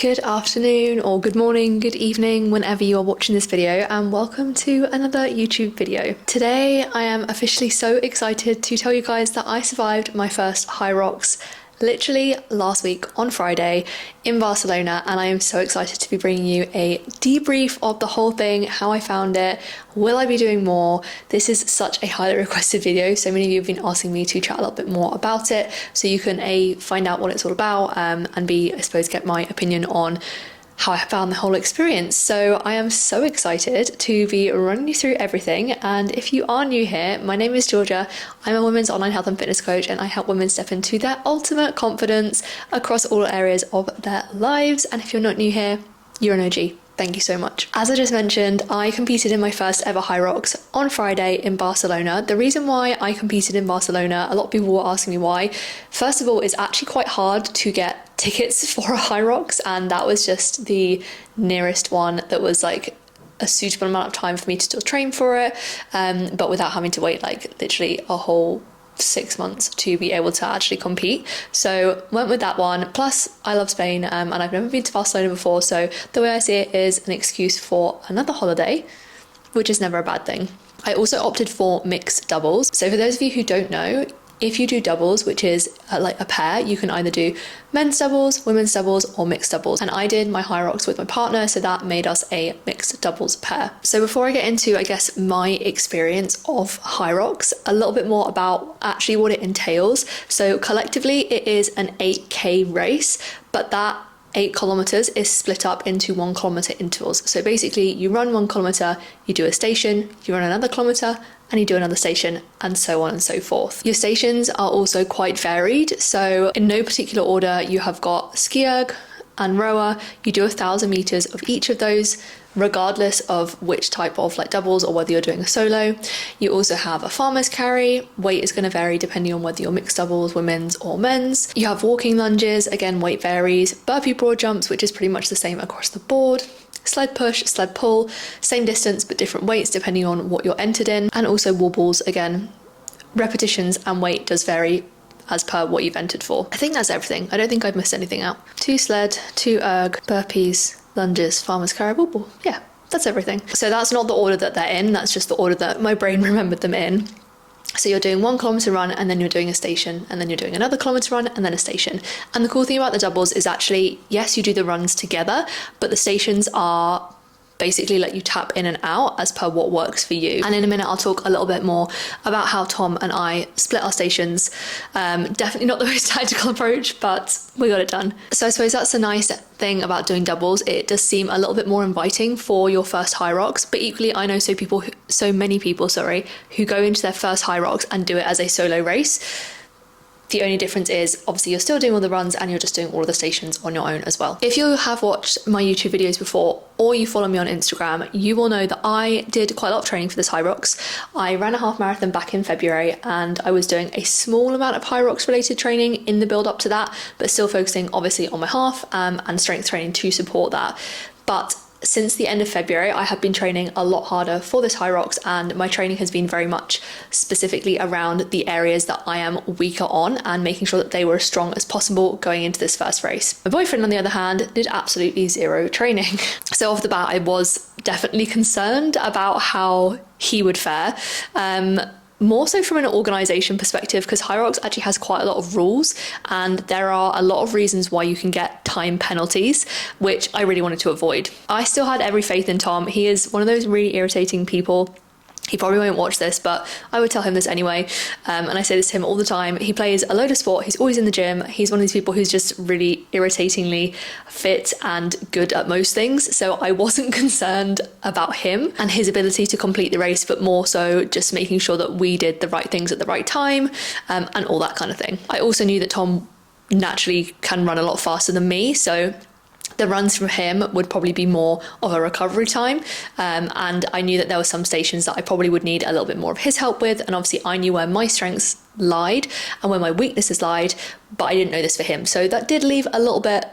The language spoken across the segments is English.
Good afternoon or good morning, good evening, whenever you are watching this video, and welcome to another YouTube video. Today I am officially so excited to tell you guys that I survived my first Hyrox literally last week on Friday in Barcelona, and I am so excited to be bringing you a debrief of the whole thing, how I found it, will I be doing more. This is such a highly requested video, so many of you have been asking me to chat a little bit more about it, so you can A, find out what it's all about, and B, I suppose get my opinion on how I found the whole experience. So I am so excited to be running you through everything. And if you are new here, my name is Georgia. I'm a women's online health and fitness coach, and I help women step into their ultimate confidence across all areas of their lives. And if you're not new here, you're an OG. Thank you so much. As I just mentioned, I competed in my first ever Hyrox on Friday in Barcelona. The reason why I competed in Barcelona, a lot of people were asking me why. First of all, it's actually quite hard to get tickets for a Hyrox, and that was just the nearest one that was like a suitable amount of time for me to still train for it, but without having to wait like literally a whole 6 months to be able to actually compete. So went with that one. Plus I love Spain, and I've never been to Barcelona before, so the way I see it is an excuse for another holiday, which is never a bad thing. I also opted for mixed doubles. So for those of you who don't know, if you do doubles, which is like a pair, you can either do men's doubles, women's doubles, or mixed doubles. And I did my Hyrox with my partner, so that made us a mixed doubles pair. So before I get into, I guess, my experience of Hyrox, a little bit more about actually what it entails. So collectively, it is an 8K race, but that 8 kilometers is split up into 1 kilometer intervals. So basically you run 1 kilometer, you do a station, you run another kilometer, and you do another station, and so on and so forth. Your stations are also quite varied. So in no particular order, you have got ski erg and rower. You do 1,000 meters of each of those, regardless of which type of like doubles or whether you're doing a solo. You also have a farmer's carry. Weight is going to vary depending on whether you're mixed doubles, women's or men's. You have walking lunges, again weight varies. Burpee broad jumps, which is pretty much the same across the board. Sled push, sled pull, same distance but different weights depending on what you're entered in. And also wobbles, again, repetitions and weight does vary as per what you've entered for. I think that's everything. I don't think I've missed anything out. 2 sled, 2 erg, burpees, lunges, farmer's carry, wobble. Yeah, that's everything. So that's not the order that they're in, that's just the order that my brain remembered them in. So you're doing 1 kilometer run, and then you're doing a station, and then you're doing another kilometer run, and then a station. And the cool thing about the doubles is actually, yes, you do the runs together, but the stations are basically let you tap in and out as per what works for you. And in a minute, I'll talk a little bit more about how Tom and I split our stations. Definitely not the most tactical approach, but we got it done. So I suppose that's a nice thing about doing doubles. It does seem a little bit more inviting for your first Hyrox, but equally I know so many people who go into their first Hyrox and do it as a solo race. The only difference is obviously you're still doing all the runs and you're just doing all of the stations on your own as well. If you have watched my YouTube videos before, or you follow me on Instagram, you will know that I did quite a lot of training for this Hyrox. I ran a half marathon back in February, and I was doing a small amount of Hyrox related training in the build up to that, but still focusing obviously on my half and strength training to support that. But since the end of February, I have been training a lot harder for this Hyrox, and my training has been very much specifically around the areas that I am weaker on and making sure that they were as strong as possible going into this first race. My boyfriend, on the other hand, did absolutely zero training. So off the bat, I was definitely concerned about how he would fare. More so from an organisation perspective, because Hyrox actually has quite a lot of rules, and there are a lot of reasons why you can get time penalties, which I really wanted to avoid. I still had every faith in Tom. He is one of those really irritating people. He probably won't watch this, but I would tell him this anyway. And I say this to him all the time. He plays a load of sport. He's always in the gym. He's one of these people who's just really irritatingly fit and good at most things. So I wasn't concerned about him and his ability to complete the race, but more so just making sure that we did the right things at the right time, and all that kind of thing. I also knew that Tom naturally can run a lot faster than me, so the runs from him would probably be more of a recovery time, and I knew that there were some stations that I probably would need a little bit more of his help with, and obviously I knew where my strengths lied and where my weaknesses lied, but I didn't know this for him, so that did leave a little bit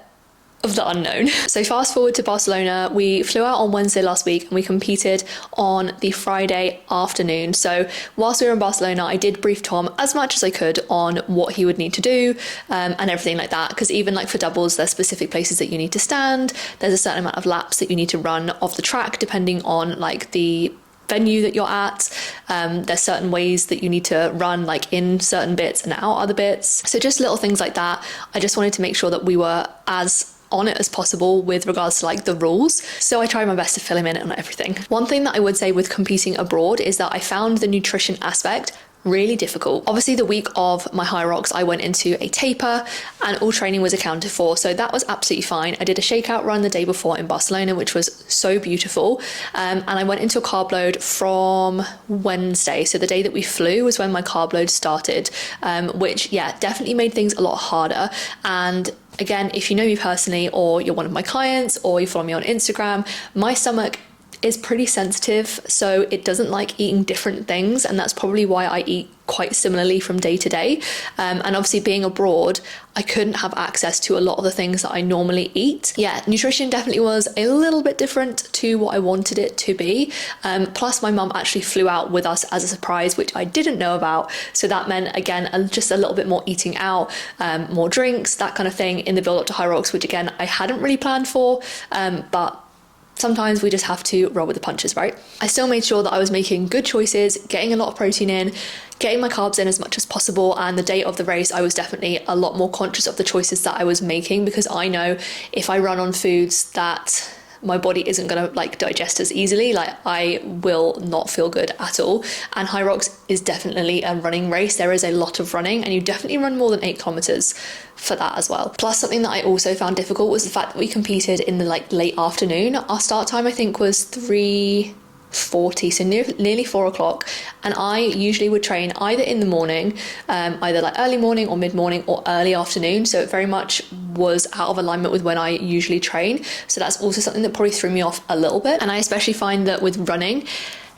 of the unknown. So fast forward to Barcelona, we flew out on Wednesday last week and we competed on the Friday afternoon. So whilst we were in Barcelona, I did brief Tom as much as I could on what he would need to do and everything like that, because even like for doubles, there's specific places that you need to stand, there's a certain amount of laps that you need to run off the track depending on like the venue that you're at. There's certain ways that you need to run like in certain bits and out other bits. So just little things like that. I just wanted to make sure that we were as on it as possible with regards to like the rules. So I tried my best to fill him in on everything. One thing that I would say with competing abroad is that I found the nutrition aspect really difficult. Obviously the week of my Hyrox I went into a taper and all training was accounted for, so that was absolutely fine. I did a shakeout run the day before in Barcelona, which was so beautiful, and I went into a carb load from Wednesday, so the day that we flew was when my carb load started, which definitely made things a lot harder. And again, if you know me personally or you're one of my clients or you follow me on Instagram, my stomach is pretty sensitive, so it doesn't like eating different things, and that's probably why I eat quite similarly from day to day. And obviously being abroad, I couldn't have access to a lot of the things that I normally eat. Nutrition definitely was a little bit different to what I wanted it to be. Plus my mum actually flew out with us as a surprise, which I didn't know about. So that meant, again, just a little bit more eating out, more drinks, that kind of thing in the build up to Hyrox, which again, I hadn't really planned for, but sometimes we just have to roll with the punches, right? I still made sure that I was making good choices, getting a lot of protein in, getting my carbs in as much as possible. And the day of the race, I was definitely a lot more conscious of the choices that I was making, because I know if I run on foods that my body isn't going to like digest as easily, like I will not feel good at all. And Hyrox is definitely a running race. There is a lot of running, and you definitely run more than 8 kilometers for that as well. Plus, something that I also found difficult was the fact that we competed in the like late afternoon. Our start time I think was 3:40, so nearly 4 o'clock, and I usually would train either in the morning, either like early morning or mid-morning or early afternoon, so it very much was out of alignment with when I usually train. So that's also something that probably threw me off a little bit. And I especially find that with running,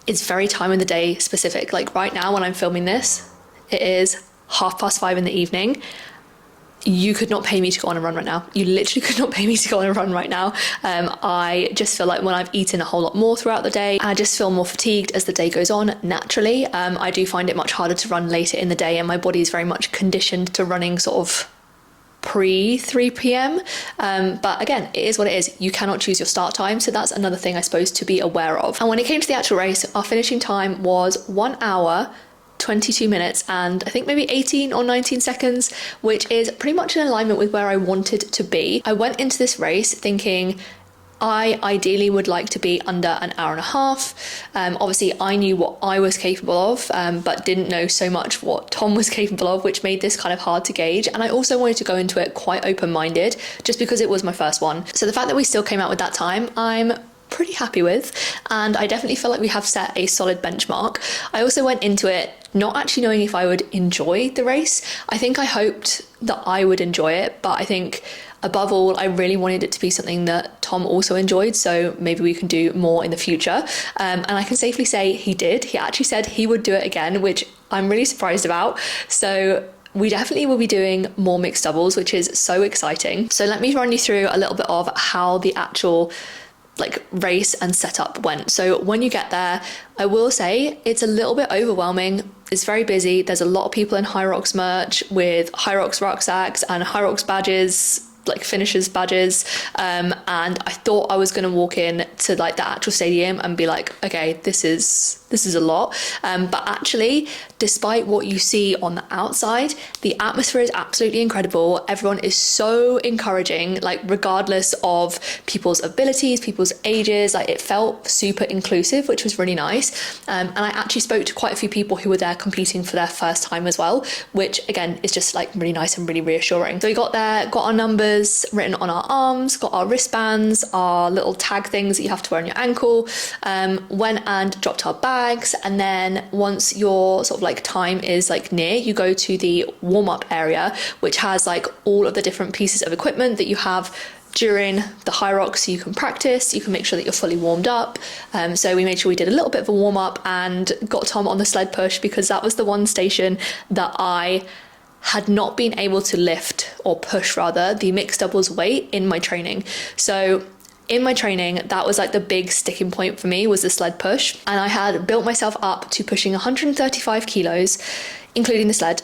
it's very time in the day specific. Like right now when I'm filming this, it is 5:30 in the evening. You could not pay me to go on a run right now. You literally could not pay me to go on a run right now. I just feel like when I've eaten a whole lot more throughout the day, I just feel more fatigued as the day goes on naturally. I do find it much harder to run later in the day, and my body is very much conditioned to running sort of pre 3 p.m. But again, it is what it is. You cannot choose your start time, so that's another thing I suppose to be aware of. And when it came to the actual race, our finishing time was 1 hour 22 minutes and I think maybe 18 or 19 seconds, which is pretty much in alignment with where I wanted to be. I went into this race thinking I ideally would like to be under an hour and a half. Obviously I knew what I was capable of, but didn't know so much what Tom was capable of, which made this kind of hard to gauge. And I also wanted to go into it quite open-minded just because it was my first one. So the fact that we still came out with that time, I'm pretty happy with, and I definitely feel like we have set a solid benchmark. I also went into it not actually knowing if I would enjoy the race. I think I hoped that I would enjoy it, but I think above all I really wanted it to be something that Tom also enjoyed, so maybe we can do more in the future. And I can safely say he did. He actually said he would do it again, which I'm really surprised about. So we definitely will be doing more mixed doubles, which is so exciting. So let me run you through a little bit of how the actual like race and setup went. So when you get there, I will say it's a little bit overwhelming. It's very busy. There's a lot of people in Hyrox merch with Hyrox rucksacks and Hyrox badges, like finishers badges, and I thought I was going to walk in to like the actual stadium and be like, okay, this is a lot, but actually, despite what you see on the outside, the atmosphere is absolutely incredible. Everyone is so encouraging, like regardless of people's abilities, people's ages. Like it felt super inclusive, which was really nice. And I actually spoke to quite a few people who were there competing for their first time as well, which again is just like really nice and really reassuring. So we got there, got our numbers written on our arms, got our wristbands, our little tag things that you have to wear on your ankle, went and dropped our bags, and then once your sort of like time is like near, you go to the warm-up area, which has like all of the different pieces of equipment that you have during the Hyrox, so you can practice, you can make sure that you're fully warmed up. So we made sure we did a little bit of a warm-up and got Tom on the sled push, because that was the one station that I had not been able to lift, or push rather, the mixed doubles weight in my training. So in my training, that was like the big sticking point for me, was the sled push. And I had built myself up to pushing 135 kilos, including the sled.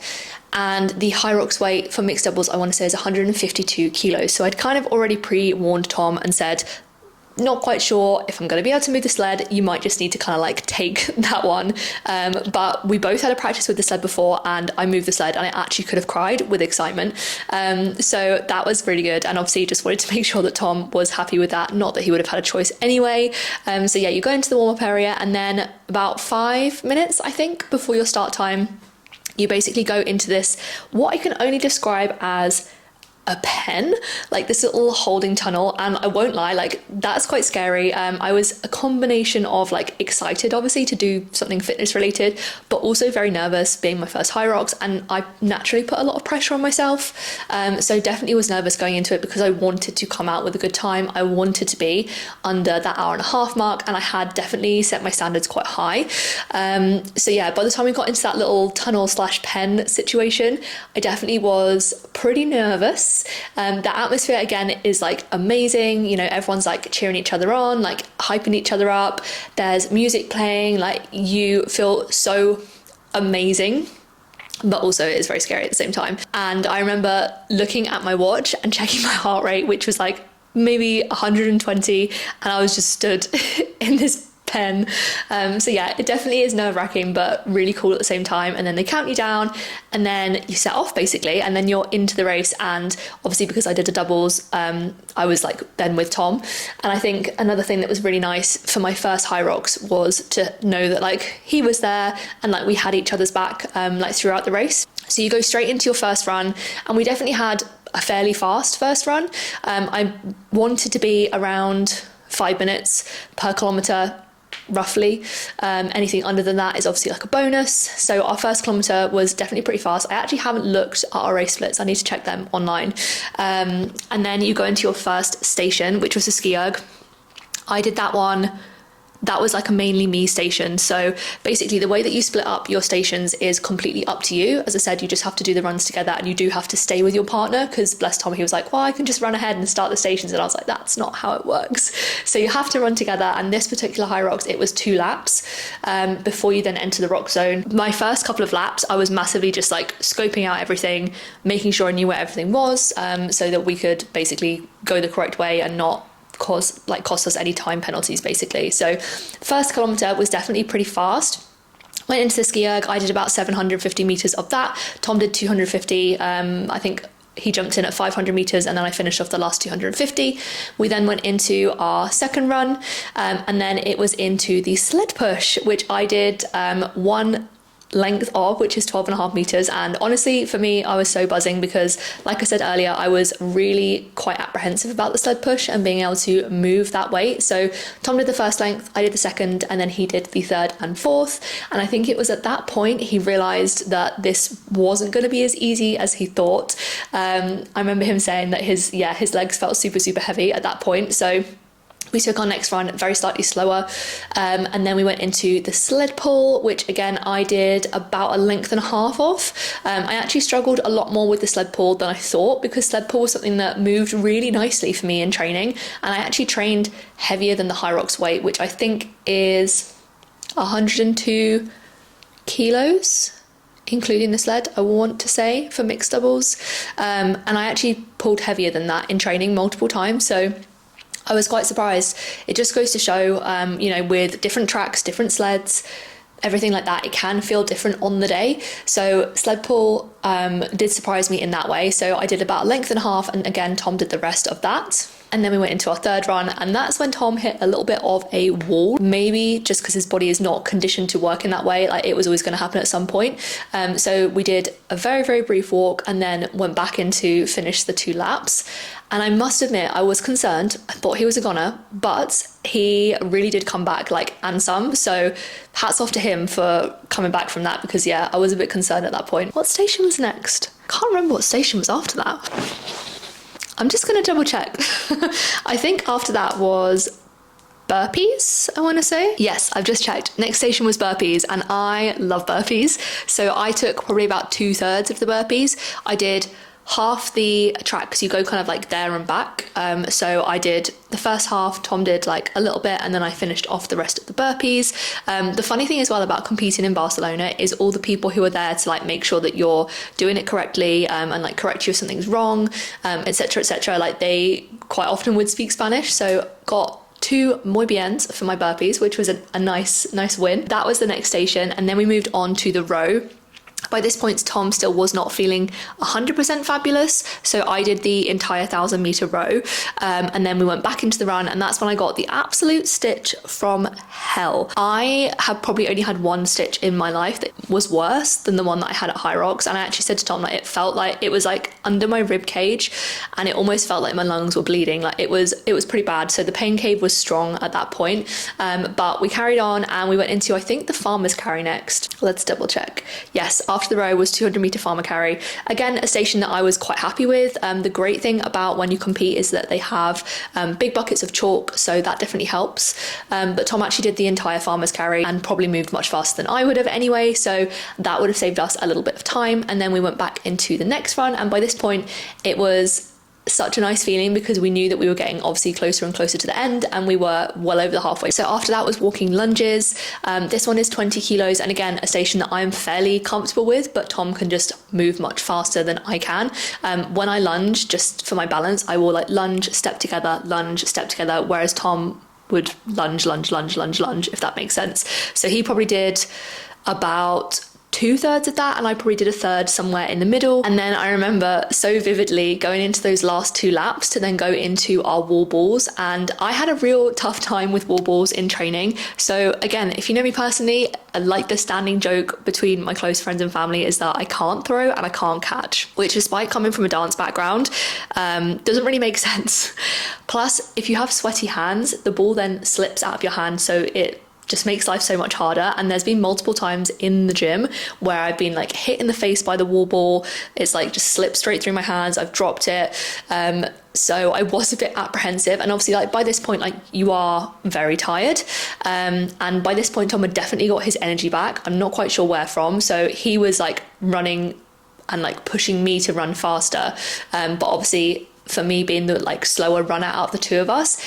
And the Hyrox weight for mixed doubles, I want to say, is 152 kilos. So I'd kind of already pre-warned Tom and said, not quite sure if I'm going to be able to move the sled. You might just need to kind of like take that one. But we both had a practice with the sled before, and I moved the sled and I actually could have cried with excitement. So that was really good. And obviously just wanted to make sure that Tom was happy with that. Not that he would have had a choice anyway. So yeah, you go into the warm-up area, and then about 5 minutes, I think, before your start time, you basically go into this, what I can only describe as a pen, like this little holding tunnel. And I won't lie, like that's quite scary. I was a combination of like excited obviously to do something fitness related, but also very nervous, being my first Hyrox, and I naturally put a lot of pressure on myself. So definitely was nervous going into it, because I wanted to come out with a good time. I wanted to be under that hour and a half mark, and I had definitely set my standards quite high. So yeah, by the time we got into that little tunnel slash pen situation, I definitely was pretty nervous. The atmosphere again is like amazing, you know, everyone's like cheering each other on, like hyping each other up, there's music playing, like you feel so amazing, but also it's very scary at the same time. And I remember looking at my watch and checking my heart rate, which was like maybe 120, and I was just stood in this pen. So yeah, it definitely is nerve-wracking, but really cool at the same time. And then they count you down, and then you set off basically, and then you're into the race. And obviously because I did the doubles, I was like then with Tom. And I think another thing that was really nice for my first Hyrox was to know that like he was there, and like we had each other's back like throughout the race. So you go straight into your first run, and we definitely had a fairly fast first run. I wanted to be around 5 minutes per kilometre, roughly. Anything under than that is obviously like a bonus. So our first kilometre was definitely pretty fast. I actually haven't looked at our race splits. I need to check them online. And then you go into your first station, which was a ski erg. I did that one. That was like a mainly me station. So basically the way that you split up your stations is completely up to you. As I said, you just have to do the runs together, and you do have to stay with your partner, because bless Tom, he was like, well, I can just run ahead and start the stations. And I was like, that's not how it works. So you have to run together. And this particular Hyrox, it was 2 laps before you then enter the rock zone. My first couple of laps, I was massively just like scoping out everything, making sure I knew where everything was, so that we could basically go the correct way and not cost us any time penalties basically. So first kilometre was definitely pretty fast. Went into the ski erg. I did about 750 meters of that. Tom did 250. I think he jumped in at 500 meters, and then I finished off the last 250. We then went into our second run, and then it was into the sled push, which I did one length of, which is 12.5 meters. And honestly, for me, I was so buzzing, because like I said earlier, I was really quite apprehensive about the sled push and being able to move that weight. So Tom did the first length, I did the second, and then he did the third and fourth. And I think it was at that point he realized that this wasn't going to be as easy as he thought. I remember him saying that his legs felt super heavy at that point. So we took our next run very slightly slower, and then we went into the sled pull, which again I did about a length and a half of. I actually struggled a lot more with the sled pull than I thought, because sled pull was something that moved really nicely for me in training, and I actually trained heavier than the Hyrox weight, which I think is 102 kilos, including the sled, I want to say, for mixed doubles. And I actually pulled heavier than that in training multiple times, so I was quite surprised. It just goes to show, you know, with different tracks, different sleds, everything like that, it can feel different on the day. So sled pull did surprise me in that way. So I did about a length and a half, and again, Tom did the rest of that. And then we went into our third run, and that's when Tom hit a little bit of a wall, maybe just because his body is not conditioned to work in that way. Like, it was always going to happen at some point. So we did a very brief walk, and then went back in to finish the 2 laps. And I must admit, I was concerned. I thought he was a goner, but he really did come back, like, and some. So hats off to him for coming back from that, because yeah, I was a bit concerned at that point. What station was next? Can't remember what station was after that. I'm just going to double check. I think after that was burpees, I want to say. Yes, I've just checked. Next station was burpees, and I love burpees. So I took probably about 2/3 of the burpees. I did half the track because you go kind of like there and back. So I did the first half, Tom did like a little bit, and then I finished off the rest of the burpees. The funny thing as well about competing in Barcelona is all the people who are there to like make sure that you're doing it correctly, and like correct you if something's wrong, etc, etc. Like they quite often would speak Spanish, so got 2 muy biens for my burpees, which was a nice win. That was the next station, and then we moved on to the row. By this point, Tom still was not feeling 100% fabulous, so I did the entire 1,000-meter row, and then we went back into the run, and that's when I got the absolute stitch from hell. I have probably only had one stitch in my life that was worse than the one that I had at Hyrox, and I actually said to Tom that it felt like it was like under my rib cage, and it almost felt like my lungs were bleeding. Like it was pretty bad. So the pain cave was strong at that point, but we carried on and we went into, I think, the farmer's carry next. Let's double check. Yes, after the row was 200-meter farmer carry. Again, a station that I was quite happy with. The great thing about when you compete is that they have big buckets of chalk, so that definitely helps. But Tom actually did the entire farmer's carry and probably moved much faster than I would have anyway, so that would have saved us a little bit of time. And then we went back into the next run, and by this point it was such a nice feeling because we knew that we were getting obviously closer and closer to the end, and we were well over the halfway. So after that was walking lunges. This one is 20 kilos, and again, a station that I'm fairly comfortable with, but Tom can just move much faster than I can. When I lunge, just for my balance, I will like lunge, step together, whereas Tom would lunge, if that makes sense. So he probably did about 2/3 of that, and I probably did 1/3 somewhere in the middle. And then I remember so vividly going into those last 2 laps to then go into our wall balls, and I had a real tough time with wall balls in training. So again, if you know me personally, like the standing joke between my close friends and family is that I can't throw and I can't catch, which despite coming from a dance background, doesn't really make sense. Plus, if you have sweaty hands, the ball then slips out of your hand, so it just makes life so much harder. And there's been multiple times in the gym where I've been like hit in the face by the wall ball. It's like just slipped straight through my hands. I've dropped it. So I was a bit apprehensive, and obviously like by this point, like you are very tired. And by this point, Tom had definitely got his energy back. I'm not quite sure where from. So he was like running and like pushing me to run faster. But obviously for me being the like slower runner out of the two of us,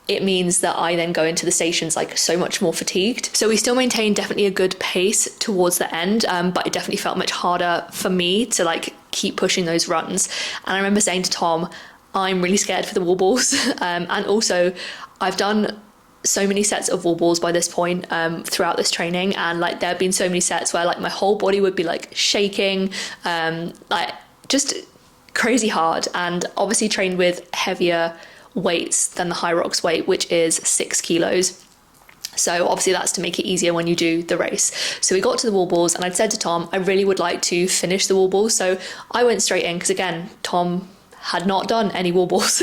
it means that I then go into the stations like so much more fatigued. So we still maintained definitely a good pace towards the end, but it definitely felt much harder for me to like keep pushing those runs. And I remember saying to Tom, I'm really scared for the wall balls. And also I've done so many sets of wall balls by this point throughout this training, and like there have been so many sets where like my whole body would be like shaking, like just crazy hard, and obviously trained with heavier weights than the Hyrox weight, which is 6 kilos. So obviously that's to make it easier when you do the race. So we got to the wall balls, and I'd said to Tom, I really would like to finish the wall balls. So I went straight in because again, Tom had not done any wall balls.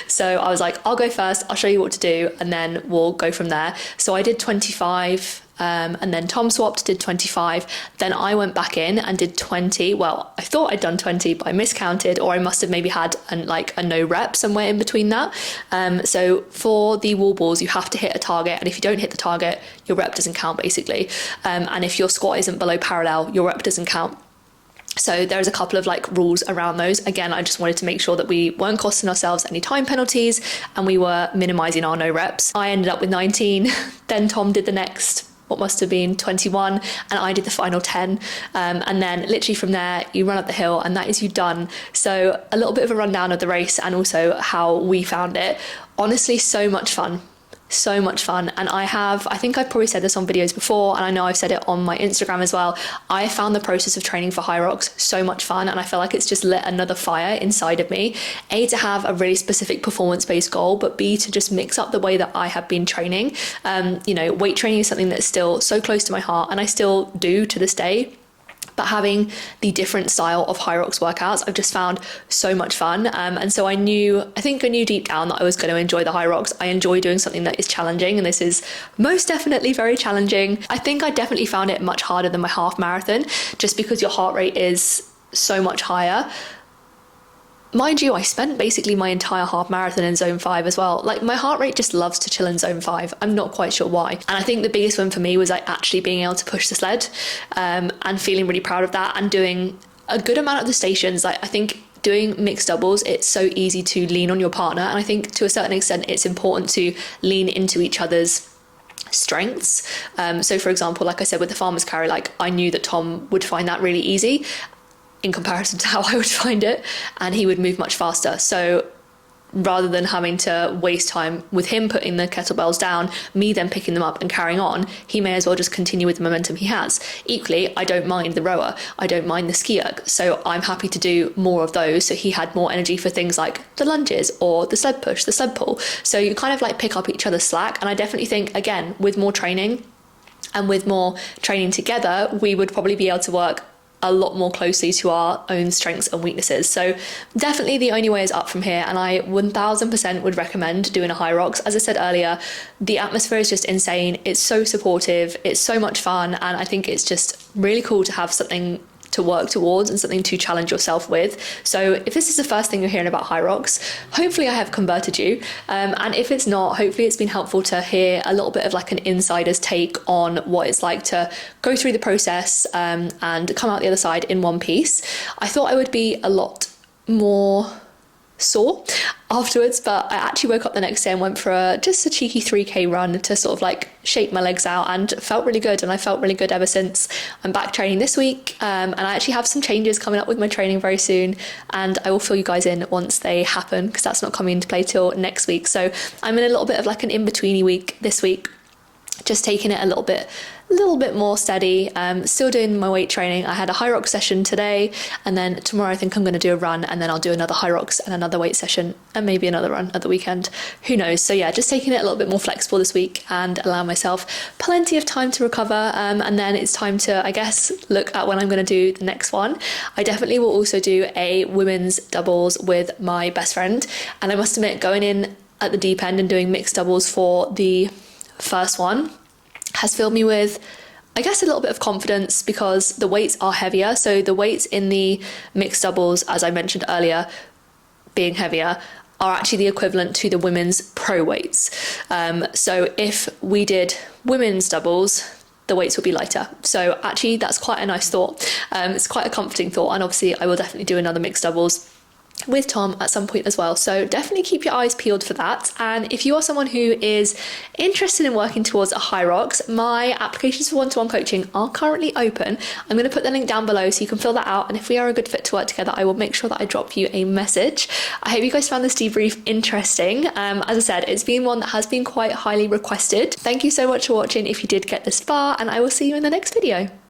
So I was like, I'll go first, I'll show you what to do, and then we'll go from there. So I did 25, and then Tom swapped, did 25. Then I went back in and did 20. Well, I thought I'd done 20, but I miscounted, or I must have maybe had a no rep somewhere in between that. So for the wall balls, you have to hit a target, and if you don't hit the target, your rep doesn't count basically. And if your squat isn't below parallel, your rep doesn't count. So there's a couple of like rules around those. Again, I just wanted to make sure that we weren't costing ourselves any time penalties and we were minimizing our no reps. I ended up with 19. Then Tom did the next, what must have been 21, and I did the final 10. And then literally from there, you run up the hill and that is you done. So a little bit of a rundown of the race and also how we found it. Honestly, so much fun. So much fun. And I think I've probably said this on videos before, and I know I've said it on my Instagram as well. I found the process of training for Hyrox so much fun, and I feel like it's just lit another fire inside of me. A, to have a really specific performance-based goal, but B, to just mix up the way that I have been training. Weight training is something that's still so close to my heart, and I still do to this day. But having the different style of Hyrox workouts, I've just found so much fun. And so I knew deep down that I was going to enjoy the Hyrox. I enjoy doing something that is challenging, and this is most definitely very challenging. I think I definitely found it much harder than my half marathon, just because your heart rate is so much higher. Mind you, I spent basically my entire half marathon in zone 5 as well. Like, my heart rate just loves to chill in zone 5. I'm not quite sure why. And I think the biggest one for me was like actually being able to push the sled, and feeling really proud of that, and doing a good amount of the stations. Like, I think doing mixed doubles, it's so easy to lean on your partner. And I think to a certain extent, it's important to lean into each other's strengths. So for example, like I said, with the farmer's carry, like I knew that Tom would find that really easy in comparison to how I would find it, and he would move much faster. So rather than having to waste time with him putting the kettlebells down, me then picking them up and carrying on, he may as well just continue with the momentum he has. Equally, I don't mind the rower, I don't mind the ski erg, so I'm happy to do more of those. So he had more energy for things like the lunges or the sled push, the sled pull. So you kind of like pick up each other's slack. And I definitely think, again, with more training and with more training together, we would probably be able to work a lot more closely to our own strengths and weaknesses. So definitely the only way is up from here, and I 1000% would recommend doing a Hyrox. As I said earlier, the atmosphere is just insane. It's so supportive, it's so much fun, and I think it's just really cool to have something to work towards and something to challenge yourself with. So if this is the first thing you're hearing about Hyrox, hopefully I have converted you, and if it's not, hopefully it's been helpful to hear a little bit of like an insider's take on what it's like to go through the process, and come out the other side in one piece. I thought I would be a lot more sore afterwards, but I actually woke up the next day and went for just a cheeky 3k run to sort of like shake my legs out, and felt really good. And I felt really good ever since. I'm back training this week, and I actually have some changes coming up with my training very soon, and I will fill you guys in once they happen, because that's not coming into play till next week. So I'm in a little bit of like an in-betweeny week this week, just taking it a little bit more steady. Still doing my weight training. I had a Hyrox session today, and then tomorrow I think I'm going to do a run, and then I'll do another Hyrox and another weight session, and maybe another run at the weekend. Who knows? So yeah, just taking it a little bit more flexible this week and allow myself plenty of time to recover, and then it's time to, I guess, look at when I'm going to do the next one. I definitely will also do a women's doubles with my best friend, and I must admit, going in at the deep end and doing mixed doubles for the first one has filled me with, I guess, a little bit of confidence, because the weights are heavier. So the weights in the mixed doubles, as I mentioned earlier, being heavier, are actually the equivalent to the women's pro weights. So if we did women's doubles, the weights will be lighter. So actually that's quite a nice thought. It's quite a comforting thought, and obviously I will definitely do another mixed doubles with Tom at some point as well. So definitely keep your eyes peeled for that. And if you are someone who is interested in working towards a Hyrox, my applications for one-to-one coaching are currently open. I'm going to put the link down below so you can fill that out, and if we are a good fit to work together, I will make sure that I drop you a message. I hope you guys found this debrief interesting. As I said, it's been one that has been quite highly requested. Thank you so much for watching if you did get this far, and I will see you in the next video.